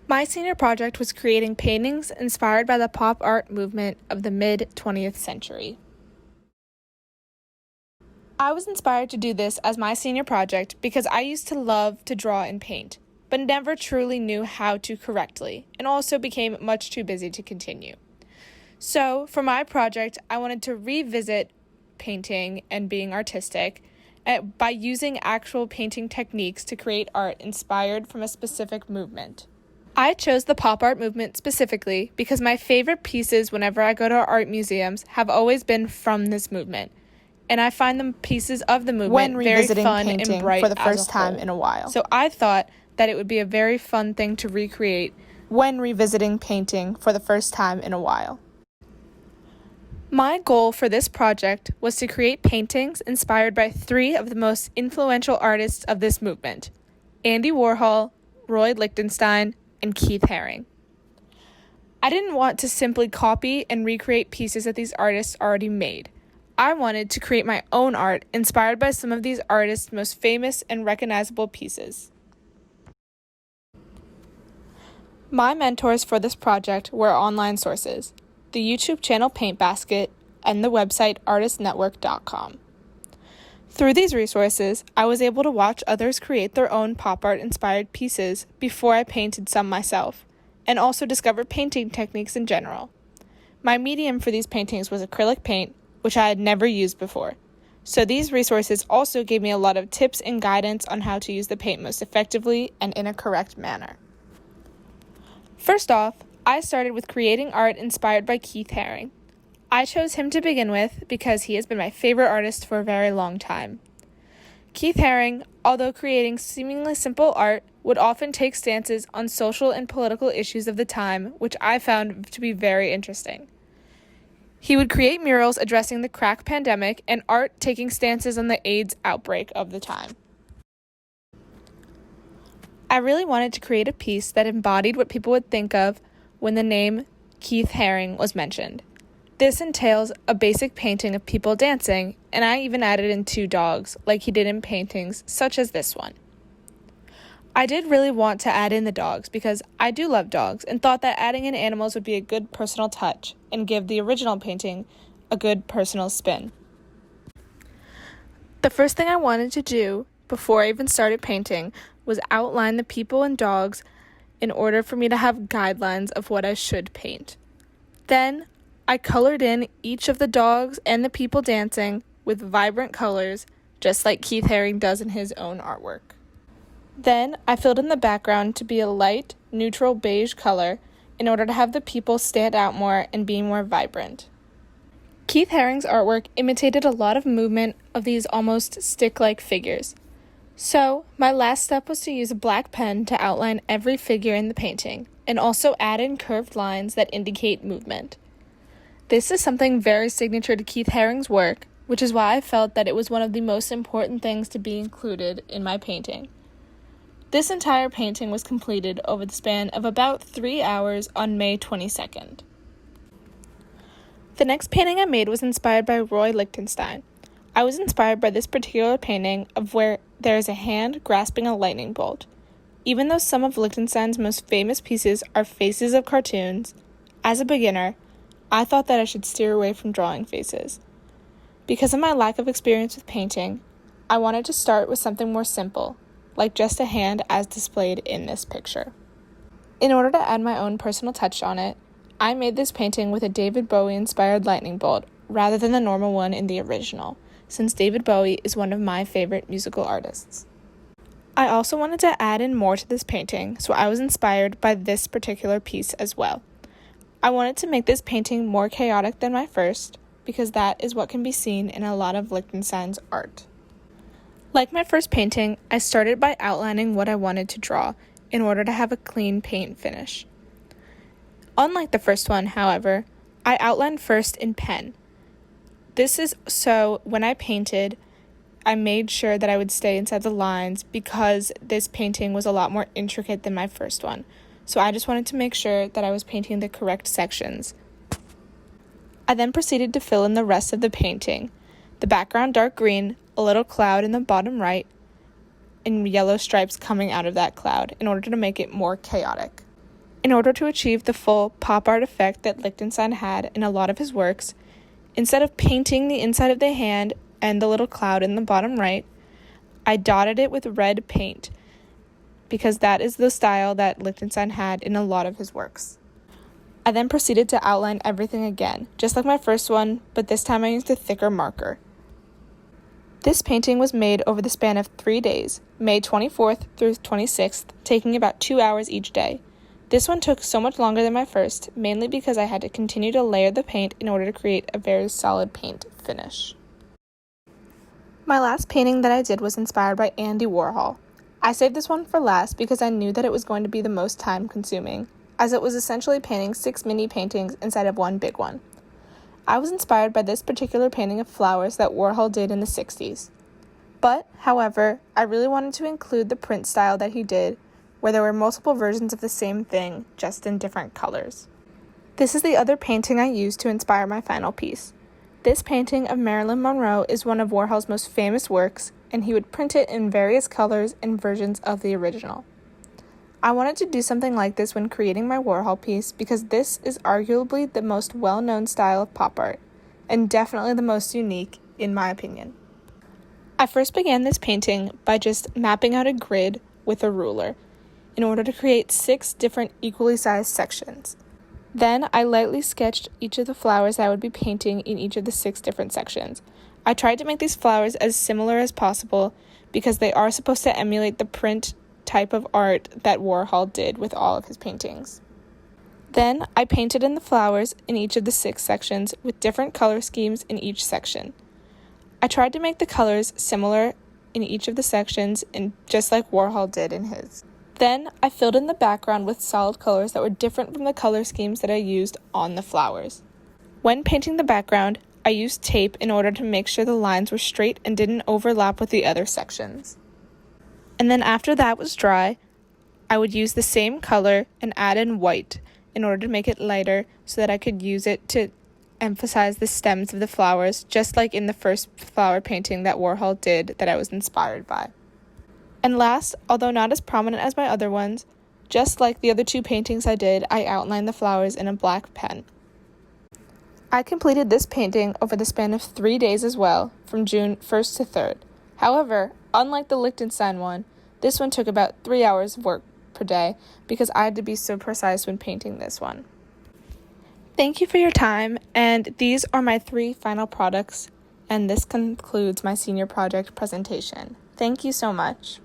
My senior project was creating paintings inspired by the pop art movement of the mid-20th century. I was inspired to do this as my senior project because I used to love to draw and paint, but never truly knew how to correctly, and also became much too busy to continue. So, for my project, I wanted to revisit painting and being artistic by using actual painting techniques to create art inspired from a specific movement. I chose the pop art movement specifically because my favorite pieces whenever I go to art museums have always been from this movement, and I find the pieces of the movement very fun and bright for the first time in a while. So I thought that it would be a very fun thing to recreate when revisiting painting for the first time in a while. My goal for this project was to create paintings inspired by three of the most influential artists of this movement: Andy Warhol, Roy Lichtenstein, and Keith Haring. I didn't want to simply copy and recreate pieces that these artists already made. I wanted to create my own art inspired by some of these artists' most famous and recognizable pieces. My mentors for this project were online sources: the YouTube channel Paint Basket and the website artistnetwork.com. Through these resources, I was able to watch others create their own pop art inspired pieces before I painted some myself, and also discover painting techniques in general. My medium for these paintings was acrylic paint, which I had never used before. So these resources also gave me a lot of tips and guidance on how to use the paint most effectively and in a correct manner. First off, I started with creating art inspired by Keith Haring. I chose him to begin with because he has been my favorite artist for a very long time. Keith Haring, although creating seemingly simple art, would often take stances on social and political issues of the time, which I found to be very interesting. He would create murals addressing the crack pandemic and art taking stances on the AIDS outbreak of the time. I really wanted to create a piece that embodied what people would think of when the name Keith Haring was mentioned. This entails a basic painting of people dancing, and I even added in 2 dogs, like he did in paintings such as this one. I did really want to add in the dogs because I do love dogs and thought that adding in animals would be a good personal touch and give the original painting a good personal spin. The first thing I wanted to do before I even started painting was outline the people and dogs in order for me to have guidelines of what I should paint. Then I colored in each of the dogs and the people dancing with vibrant colors, just like Keith Haring does in his own artwork. Then I filled in the background to be a light, neutral beige color in order to have the people stand out more and be more vibrant. Keith Haring's artwork imitated a lot of movement of these almost stick-like figures. So, my last step was to use a black pen to outline every figure in the painting, and also add in curved lines that indicate movement. This is something very signature to Keith Haring's work, which is why I felt that it was one of the most important things to be included in my painting. This entire painting was completed over the span of about 3 hours on May 22nd. The next painting I made was inspired by Roy Lichtenstein. I was inspired by this particular painting of where there is a hand grasping a lightning bolt. Even though some of Lichtenstein's most famous pieces are faces of cartoons, as a beginner, I thought that I should steer away from drawing faces. Because of my lack of experience with painting, I wanted to start with something more simple, like just a hand as displayed in this picture. In order to add my own personal touch on it, I made this painting with a David Bowie-inspired lightning bolt rather than the normal one in the original, since David Bowie is one of my favorite musical artists. I also wanted to add in more to this painting, so I was inspired by this particular piece as well. I wanted to make this painting more chaotic than my first, because that is what can be seen in a lot of Lichtenstein's art. Like my first painting, I started by outlining what I wanted to draw in order to have a clean paint finish. Unlike the first one, however, I outlined first in pen. This is so when I painted, I made sure that I would stay inside the lines because this painting was a lot more intricate than my first one. So I just wanted to make sure that I was painting the correct sections. I then proceeded to fill in the rest of the painting. The background dark green, a little cloud in the bottom right, and yellow stripes coming out of that cloud in order to make it more chaotic. In order to achieve the full pop art effect that Lichtenstein had in a lot of his works, instead of painting the inside of the hand and the little cloud in the bottom right, I dotted it with red paint because that is the style that Lichtenstein had in a lot of his works. I then proceeded to outline everything again, just like my first one, but this time I used a thicker marker. This painting was made over the span of 3 days, May 24th through 26th, taking about 2 hours each day. This one took so much longer than my first, mainly because I had to continue to layer the paint in order to create a very solid paint finish. My last painting that I did was inspired by Andy Warhol. I saved this one for last because I knew that it was going to be the most time-consuming, as it was essentially painting 6 mini paintings instead of one big one. I was inspired by this particular painting of flowers that Warhol did in the 60s. But, however, I really wanted to include the print style that he did, where there were multiple versions of the same thing, just in different colors. This is the other painting I used to inspire my final piece. This painting of Marilyn Monroe is one of Warhol's most famous works, and he would print it in various colors and versions of the original. I wanted to do something like this when creating my Warhol piece because this is arguably the most well-known style of pop art, and definitely the most unique, in my opinion. I first began this painting by just mapping out a grid with a ruler in order to create 6 different equally sized sections. Then I lightly sketched each of the flowers I would be painting in each of the 6 different sections. I tried to make these flowers as similar as possible because they are supposed to emulate the print type of art that Warhol did with all of his paintings. Then I painted in the flowers in each of the 6 sections with different color schemes in each section. I tried to make the colors similar in each of the sections, and just like Warhol did in his. Then I filled in the background with solid colors that were different from the color schemes that I used on the flowers. When painting the background, I used tape in order to make sure the lines were straight and didn't overlap with the other sections. And then after that was dry, I would use the same color and add in white in order to make it lighter so that I could use it to emphasize the stems of the flowers, just like in the first flower painting that Warhol did that I was inspired by. And last, although not as prominent as my other ones, just like the other 2 paintings I did, I outlined the flowers in a black pen. I completed this painting over the span of 3 days as well, from June 1st to 3rd. However, unlike the Lichtenstein one, this one took about 3 hours of work per day because I had to be so precise when painting this one. Thank you for your time, and these are my 3 final products, and this concludes my senior project presentation. Thank you so much.